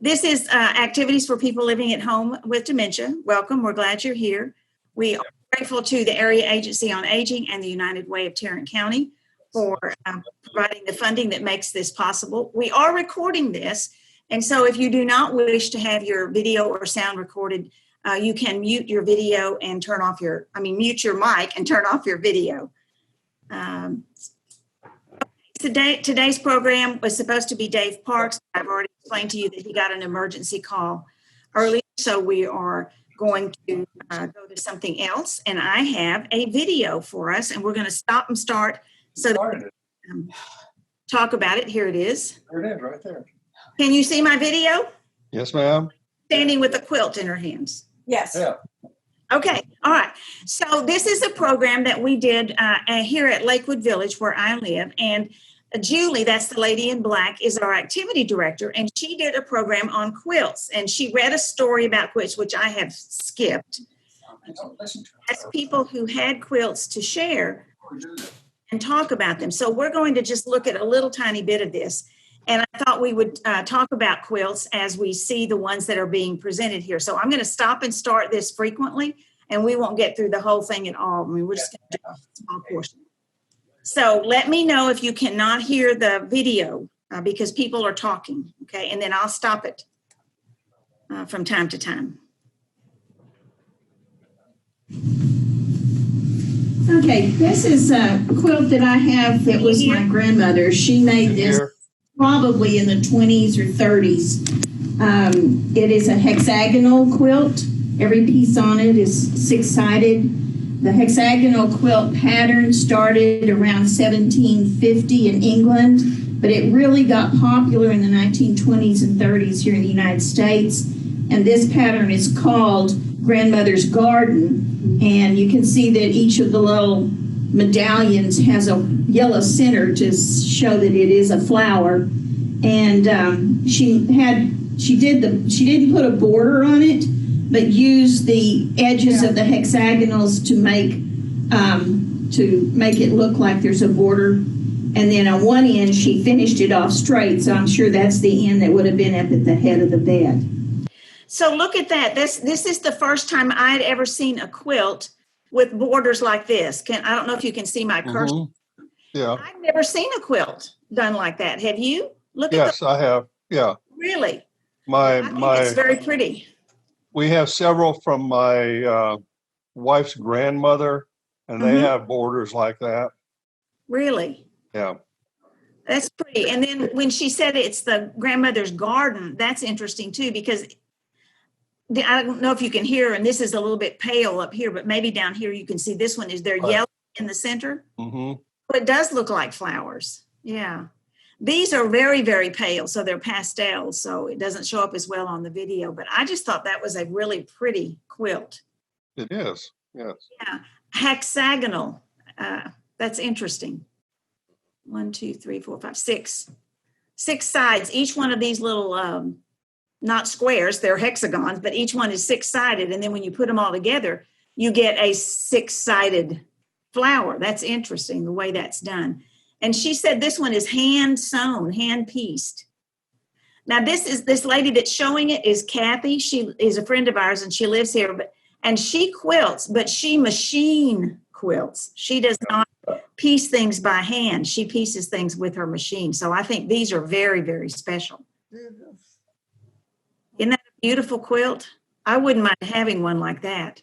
This is activities for people living at home with dementia. Welcome. We're glad you're here. We are grateful to the Area Agency on Aging and the United Way of Tarrant County for providing the funding that makes this possible. We are recording this, and so if you do not wish to have your video or sound recorded, you can mute your video and mute your mic and turn off your video. Today's program was supposed to be Dave Parks. I've already explained to you that he got an emergency call early, so we are going to go to something else. And I have a video for us, and we're going to stop and start so that we can talk about it. Here it is. There it is, right there. Can you see my video? Yes, ma'am. Standing with a quilt in her hands. Yes. Yeah. Okay. All right. So this is a program that we did here at Lakewood Village where I live. And Julie, that's the lady in black, is our activity director. And she did a program on quilts. And she read a story about quilts, which I have skipped. As people who had quilts to share and talk about them. So we're going to just look at a little tiny bit of this. And I thought we would talk about quilts as we see the ones that are being presented here. So I'm going to stop and start this frequently, and we won't get through the whole thing at all. I mean, we're just going to do a small portion. So let me know if you cannot hear the video because people are talking, okay? And then I'll stop it from time to time. Okay, this is a quilt that I have that was my grandmother's. She made this probably in the 20s or 30s. It is a hexagonal quilt. Every piece on it is six-sided. The hexagonal quilt pattern started around 1750 in England, but it really got popular in the 1920s and 30s here in the United States. And this pattern is called Grandmother's Garden. And you can see that each of the little medallions has a yellow center to show that it is a flower. And she didn't put a border on it, but used the edges of the hexagonals to make it look like there's a border. And then on one end, she finished it off straight. So I'm sure that's the end that would have been up at the head of the bed. So look at that. This is the first time I'd ever seen a quilt with borders like this. I don't know if you can see my cursor. Mm-hmm. Yeah. I've never seen a quilt done like that. Have you? Yes, I have. Yeah. Really? I think it's very pretty. We have several from my wife's grandmother, and they have borders like that. Really? Yeah. That's pretty. And then when she said it's the grandmother's garden, that's interesting too, because I don't know if you can hear, and this is a little bit pale up here, but maybe down here you can see this one is there yellow in the center. Mm-hmm. It does look like flowers. Yeah. These are very, very pale, so they're pastels, so it doesn't show up as well on the video. But I just thought that was a really pretty quilt. It is, yes. Yeah. Hexagonal. That's interesting. 1, 2, 3, 4, 5, 6. 6 sides. Each one of these little, not squares, they're hexagons, but each one is 6-sided. And then when you put them all together, you get a 6-sided flower. That's interesting, the way that's done. And she said this one is hand sewn, hand pieced. Now this lady that's showing it is Kathy. She is a friend of ours and she lives here, and she quilts, but she machine quilts. She does not piece things by hand. She pieces things with her machine. So I think these are very, very special. Isn't that a beautiful quilt? I wouldn't mind having one like that.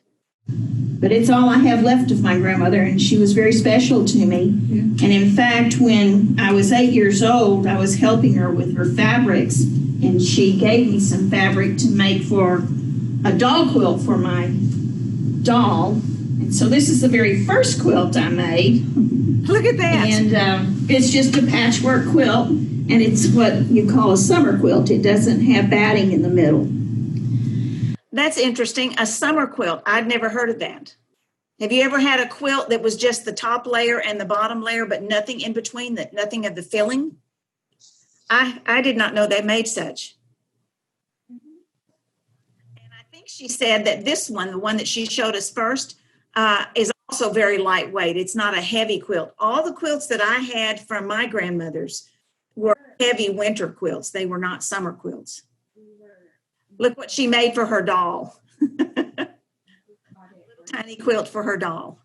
But it's all I have left of my grandmother, and she was very special to me. Yeah. And in fact, when I was 8 years old, I was helping her with her fabrics, and she gave me some fabric to make for a doll quilt for my doll. And so this is the very first quilt I made. Look at that. And it's just a patchwork quilt, and it's what you call a summer quilt. It doesn't have batting in the middle. That's interesting. A summer quilt. I'd never heard of that. Have you ever had a quilt that was just the top layer and the bottom layer, but nothing in between, nothing of the filling? I did not know they made such. And I think she said that this one, the one that she showed us first, is also very lightweight. It's not a heavy quilt. All the quilts that I had from my grandmother's were heavy winter quilts. They were not summer quilts. Look what she made for her doll. Little tiny quilt for her doll.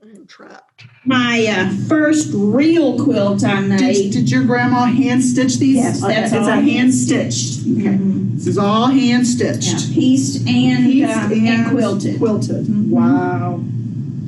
I'm trapped. My first real quilt I made. Did your grandma hand stitch these? Yes, that's it's all a hand stitched. Okay. This is all hand stitched. Yeah, pieced and quilted. Quilted. Wow.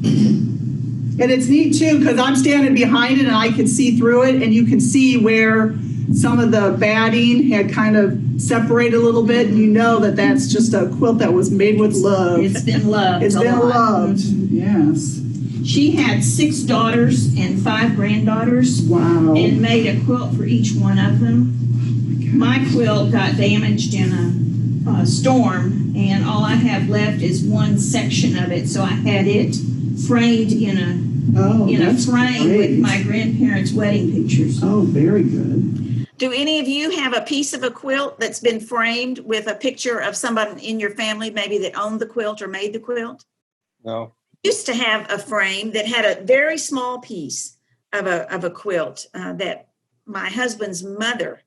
Mm-hmm. And it's neat too, because I'm standing behind it and I can see through it, and you can see where some of the batting had kind of separated a little bit, and you know that that's just a quilt that was made with love. It's been loved. It's been loved. Yes. She had 6 daughters and 5 granddaughters. Wow. And made a quilt for each one of them. My quilt got damaged in a storm, and all I have left is one section of it. So I had it framed in a frame great. with my grandparents' wedding pictures. Oh, very good. Do any of you have a piece of a quilt that's been framed with a picture of somebody in your family, maybe that owned the quilt or made the quilt? No. Used to have a frame that had a very small piece of a quilt that my husband's mother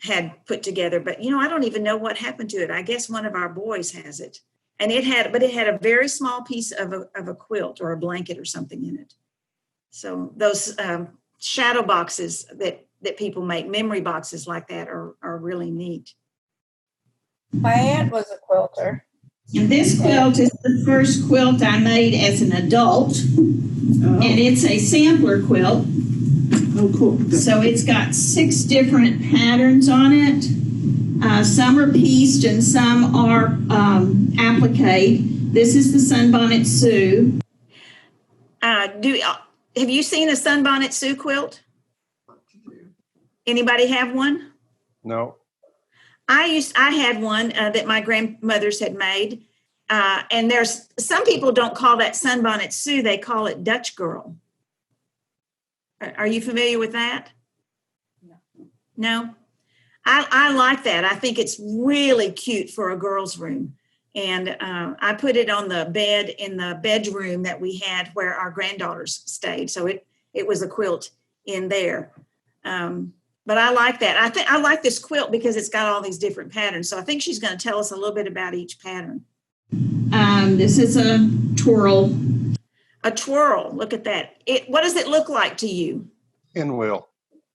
had put together, but I don't even know what happened to it. I guess one of our boys has it, and it had a very small piece of a quilt or a blanket or something in it. So those shadow boxes that people make, memory boxes like that, are really neat. My aunt was a quilter. And this quilt is the first quilt I made as an adult. And it's a sampler quilt. Oh, cool. So it's got 6 different patterns on it. Some are pieced and some are applique. This is the Sunbonnet Sue. Have you seen a Sunbonnet Sue quilt? Anybody have one? No. I had one that my grandmothers had made. And there's some people don't call that Sunbonnet Sue, they call it Dutch girl. Are you familiar with that? No? I like that. I think it's really cute for a girl's room. And I put it on the bed in the bedroom that we had where our granddaughters stayed. So it was a quilt in there. But I like that. I like this quilt because it's got all these different patterns. So I think she's going to tell us a little bit about each pattern. This is a twirl. A twirl. Look at that. What does it look like to you? Pinwheel.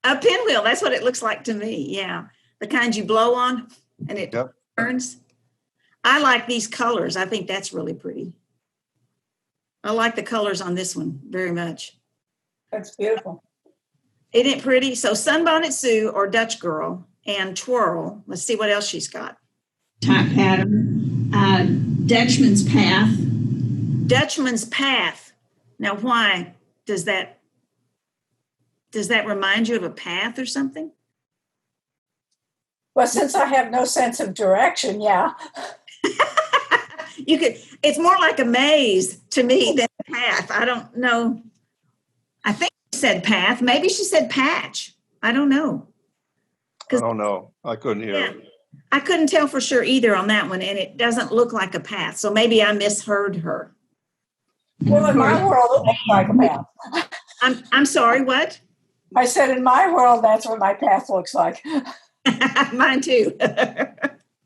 A pinwheel. That's what it looks like to me. Yeah. The kind you blow on and it turns. I like these colors. I think that's really pretty. I like the colors on this one very much. That's beautiful. Isn't it pretty? So Sunbonnet Sue or Dutch girl and twirl. Let's see what else she's got. Type pattern. Dutchman's path. Dutchman's path. Now, why does that remind you of a path or something? Well, since I have no sense of direction, yeah. It's more like a maze to me than a path. I don't know. I think she said path. Maybe she said patch. I don't know. I don't know. I couldn't hear. Yeah, I couldn't tell for sure either on that one, and it doesn't look like a path. So maybe I misheard her. Well, in my world, it looks like a path. I'm sorry, what? I said in my world, that's what my path looks like. Mine too.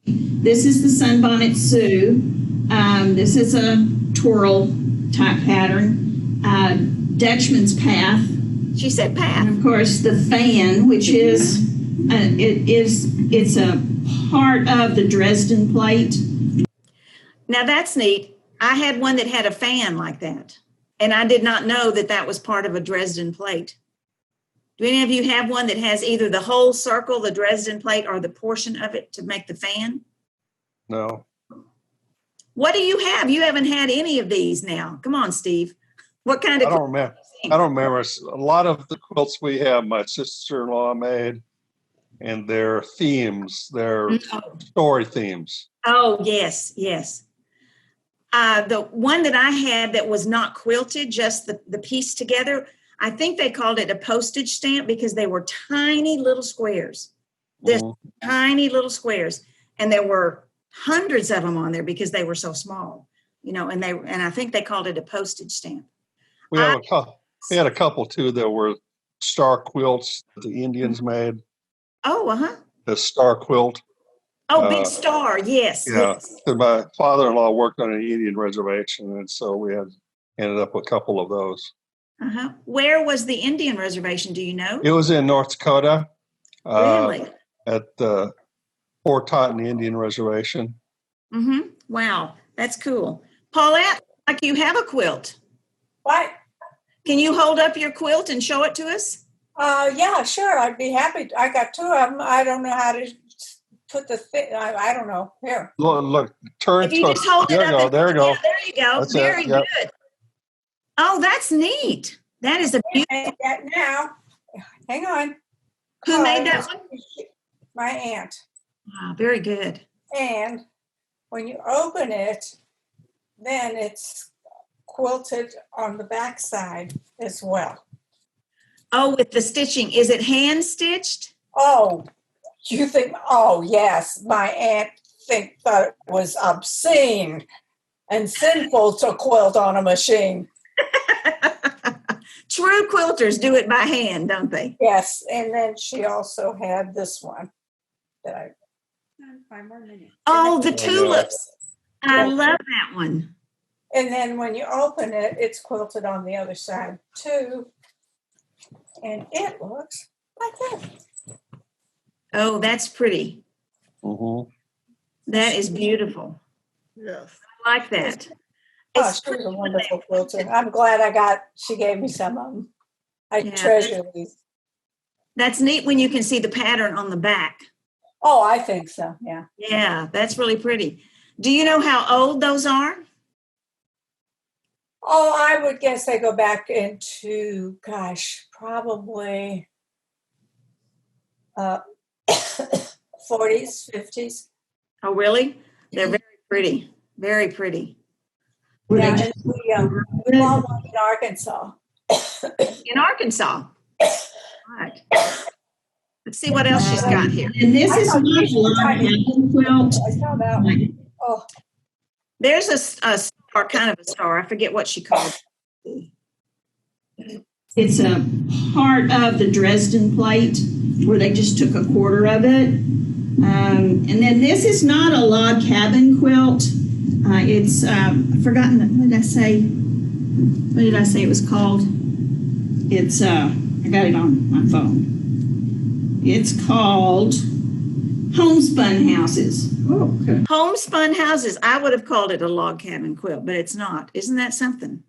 This is the Sunbonnet Sue. This is a twirl type pattern. Dutchman's path. She said path. And of course, the fan, which is it's a part of the Dresden plate. Now that's neat. I had one that had a fan like that, and I did not know that was part of a Dresden plate. Do any of you have one that has either the whole circle, the Dresden plate, or the portion of it to make the fan? No. What do you have? You haven't had any of these now. Come on, Steve. What kind of? I don't remember. I don't remember. A lot of the quilts we have, my sister-in-law made, and their themes, their story themes. Oh, yes, yes. The one that I had that was not quilted, just the piece together, I think they called it a postage stamp because they were tiny little squares. Tiny little squares. And there were hundreds of them on there because they were so small, and I think they called it a postage stamp. We had a couple too that were star quilts that the Indians made. Oh, The star quilt. Oh, Big Star. Yes. Yeah, Yes. 'cause my father-in-law worked on an Indian reservation, and so we ended up with a couple of those. Uh-huh. Where was the Indian reservation? Do you know? It was in North Dakota. Really? At Fort Totten Indian Reservation. Mm-hmm. Wow. That's cool. Paulette, like you have a quilt. What? Can you hold up your quilt and show it to us? Yeah, sure. I'd be happy. I got two of them. I don't know how to put the thing. I don't know. Here. Look, turn If you to just hold it there you up. go. There you go. Yeah, there you go. That's Very it. Yep. good. Oh, that's neat. That is a I beautiful. made that now. Hang on. Who made that one? My aunt. Wow, very good. And when you open it, then it's quilted on the back side as well. Oh, with the stitching. Is it hand stitched? Oh, you think, oh, yes, my aunt thought it was obscene and sinful to quilt on a machine. True quilters do it by hand, don't they? Yes, and then she also had this one that I. 5 more minutes. Oh, the tulips. I Yeah. love that one. And then when you open it, it's quilted on the other side too. And it looks like that. Oh, that's pretty. Mm-hmm. That is beautiful. Yes. I like that. Oh, It's she was a wonderful quilter. I'm glad she gave me some of them. I Yeah. treasure these. That's neat when you can see the pattern on the back. Oh, I think so, yeah. Yeah, that's really pretty. Do you know how old those are? Oh, I would guess they go back into, gosh, probably 40s, 50s. Oh, really? They're very pretty. Very pretty. Yeah, and we bought one in Arkansas. In Arkansas. Right. Let's see what else she's got here. And this I is thought not you a were log trying cabin quilt. I saw that one. Oh, There's a star, kind of a star. I forget what she called it. It's a part of the Dresden plate where they just took a quarter of it. And then this is not a log cabin quilt. It's, I've forgotten, what did I say? What did I say it was called? It's, I got it on my phone. It's called homespun houses. Oh, okay. Homespun houses. I would have called it a log cabin quilt, but it's not. Isn't that something?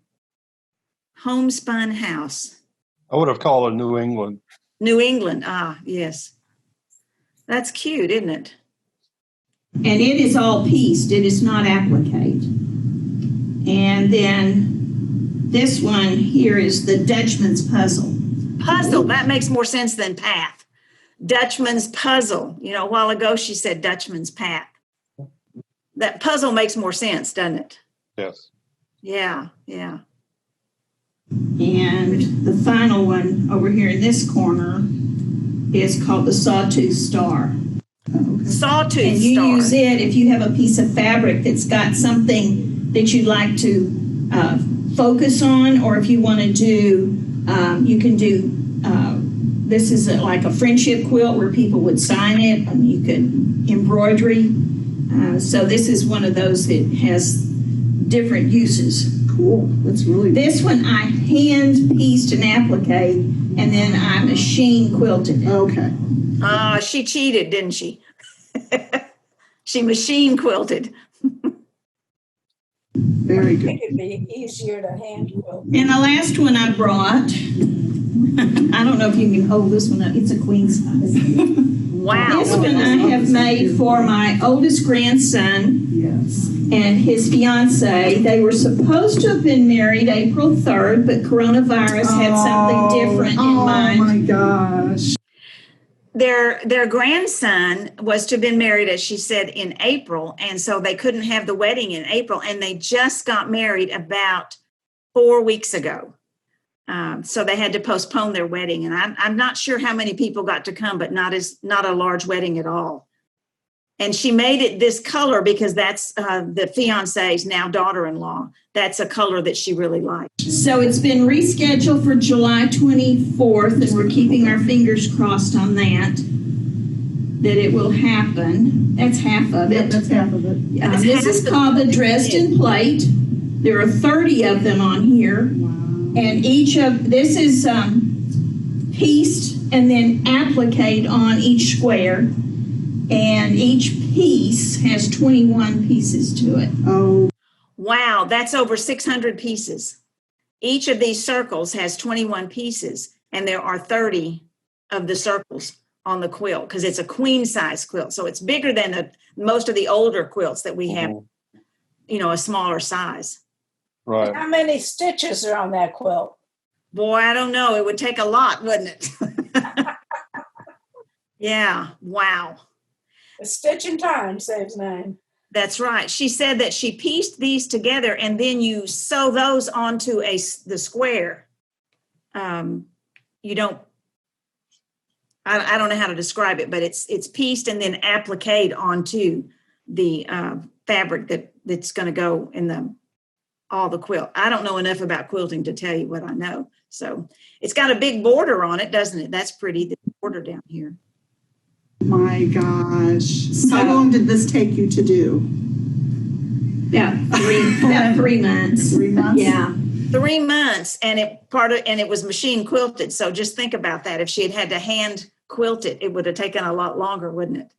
Homespun house. I would have called it New England. New England. Ah, yes. That's cute, isn't it? And it is all pieced. It is not applique. And then this one here is the Dutchman's puzzle. Puzzle. That makes more sense than path. Dutchman's puzzle. You know, a while ago she said Dutchman's path. That puzzle makes more sense, doesn't it? Yes. Yeah, yeah. And the final one over here in this corner is called the Sawtooth Star. Sawtooth And you Star. use it if you have a piece of fabric that's got something that you'd like to focus on, or if you want to do, you can do, this is like a friendship quilt where people would sign it, and you could embroidery. So this is one of those that has different uses. Cool. That's really This one I hand pieced an applique, and then I machine quilted it. okay. She cheated, didn't she? She machine quilted. Very I good. think it'd be easier to hand quilt. And the last one I brought, I don't know if you can hold this one up. It's a queen size. Wow. This one I have made for my oldest grandson Yes. and his fiance. They were supposed to have been married April 3rd, but coronavirus had something different in mind. Oh my gosh. Their grandson was to have been married, as she said, in April, and so they couldn't have the wedding in April, and they just got married about 4 weeks ago. So they had to postpone their wedding, and I'm not sure how many people got to come, but not a large wedding at all. And she made it this color because that's the fiance's now daughter-in-law. That's a color that she really liked. So it's been rescheduled for July 24th, and we're keeping our fingers crossed on that. that it will happen. That's half of Yeah, it. that's half of it. This is called the Dresden plate. There are 30 of them on here. Wow. And this is pieced and then appliqued on each square. And each piece has 21 pieces to it. Oh, Wow, that's over 600 pieces. Each of these circles has 21 pieces, and there are 30 of the circles on the quilt because it's a queen size quilt. So it's bigger than most of the older quilts that we have, a smaller size. Right. How many stitches are on that quilt? Boy, I don't know. It would take a lot, wouldn't it? Yeah, wow. A stitch in time saves 9. That's right. She said that she pieced these together and then you sew those onto the square. You don't, I don't know how to describe it, but it's pieced and then appliqued onto the fabric that's going to go in all the quilt. I don't know enough about quilting to tell you what I know. So it's got a big border on it, doesn't it? That's pretty, the border down here. my gosh. How long did this take you to do? About 3 months. 3 months? Yeah. 3 months, and it was machine quilted. So just think about that. If she had to hand quilt it, it would have taken a lot longer, wouldn't it?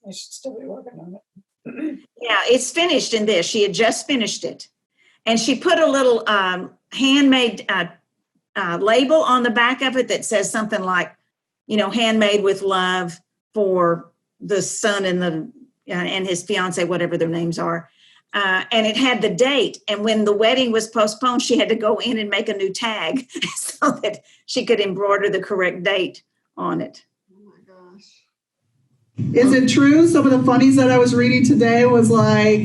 I should still be working on it. Yeah, it's finished in this. She had just finished it. And she put a little handmade label on the back of it that says something like, handmade with love for the son and his fiance, whatever their names are. And it had the date. And when the wedding was postponed, she had to go in and make a new tag so that she could embroider the correct date on it. Oh my gosh. Is it true? Some of the funnies that I was reading today was like,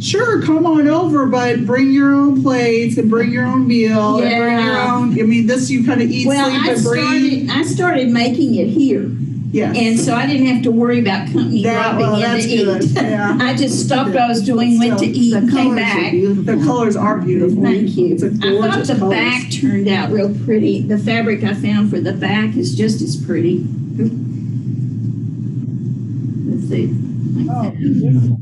sure, come on over, but bring your own plates and bring your own meal and bring your own. I mean, this you kind of eat, Well, sleep, and breathe. I started making it here. Yes. And so I didn't have to worry about company dropping in that's to eat. good. Yeah. I just stopped what I was doing, went to eat, and came back. The colors are beautiful. Thank you. It's a I thought gorgeous the colors. back turned out real pretty. The fabric I found for the back is just as pretty. Let's see. Like that.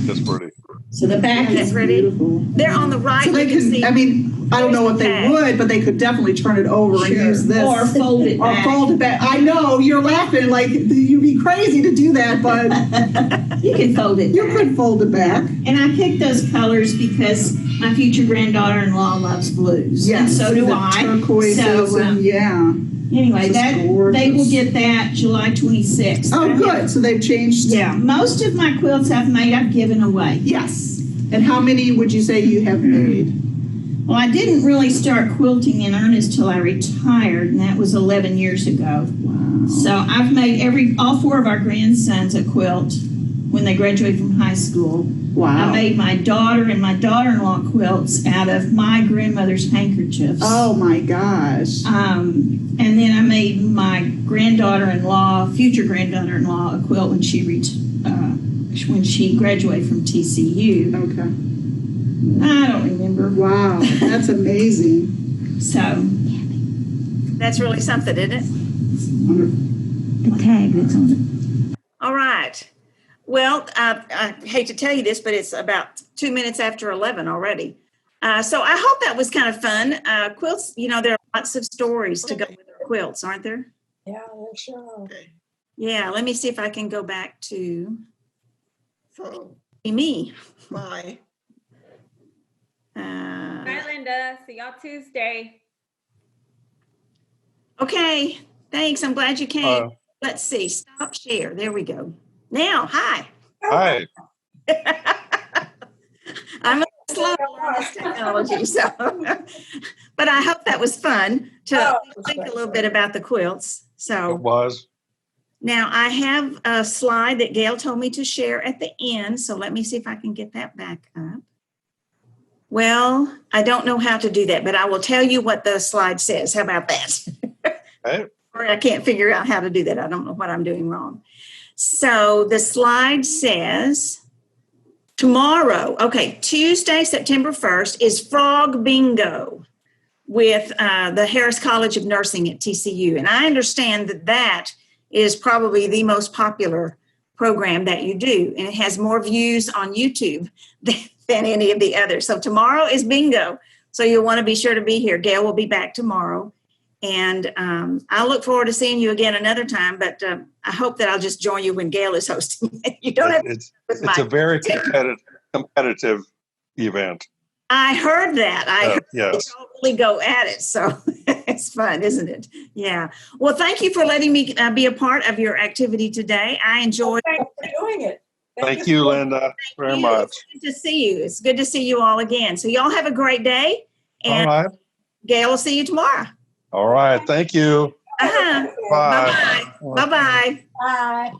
That's pretty. So the back That's is pretty. beautiful. There on the right, So they you can see. I mean, I don't know what they Tag. would, but they could definitely turn it over and Sure. use this. Or fold it Or back. fold it back. I know, you're laughing like you'd be crazy to do that, but You can fold it you back. could fold it back. And I picked those colors because my future granddaughter-in-law loves blues. And so do the I. turquoises So, and yeah. anyway, Just they gorgeous. will get that July 26th. Oh, good. So they've changed. Yeah, most of my quilts I've made, I've given away. Yes. And how many would you say you have made? Well, I didn't really start quilting in earnest till I retired, and that was 11 years ago. Wow. So I've made all 4 of our grandsons a quilt when they graduated from high school. Wow. I made my daughter and my daughter-in-law quilts out of my grandmother's handkerchiefs. Oh my gosh. And then I made my future granddaughter-in-law, a quilt when she graduated from TCU. Okay. I don't remember. Wow. That's amazing. So That's really something, isn't it? Wonderful. the tag that's on it. All right. Well, I hate to tell you this, but it's about 2 minutes after 11 already. So I hope that was kind of fun. Quilts, there are lots of stories to go with our quilts, aren't there? Yeah, sure. Okay. Yeah, let me see if I can go back to So, me. bye. Bye, Linda. See y'all Tuesday. Okay, thanks. I'm glad you came. Let's see. Stop share. There we go. Now, hi. Hi. I'm a little slow to learn this technology, so but I hope that was fun to think a little bit about the quilts. It So was. now I have a slide that Gail told me to share at the end. So let me see if I can get that back up. Well, I don't know how to do that, but I will tell you what the slide says. How about that? Okay. Or I can't figure out how to do that. I don't know what I'm doing wrong. So the slide says tomorrow, Tuesday, September 1st is Frog Bingo with the Harris College of Nursing at TCU. And I understand that is probably the most popular program that you do, and it has more views on YouTube than any of the others. So tomorrow is bingo. So you'll want to be sure to be here. Gail will be back tomorrow. And I'll look forward to seeing you again another time, but I hope that I'll just join you when Gail is hosting. You don't have to. It's a very competitive event. I heard that. I heard yes. they totally go at it. So it's fun, isn't it? Yeah. Well, thank you for letting me be a part of your activity today. I enjoyed Thanks for doing it. Thank you, Linda, very much. It's good to see you. It's good to see you all again. So y'all have a great day. And All right. Gail will see you tomorrow. All right. Thank you. Uh-huh. Bye. Bye-bye. Bye-bye. Bye.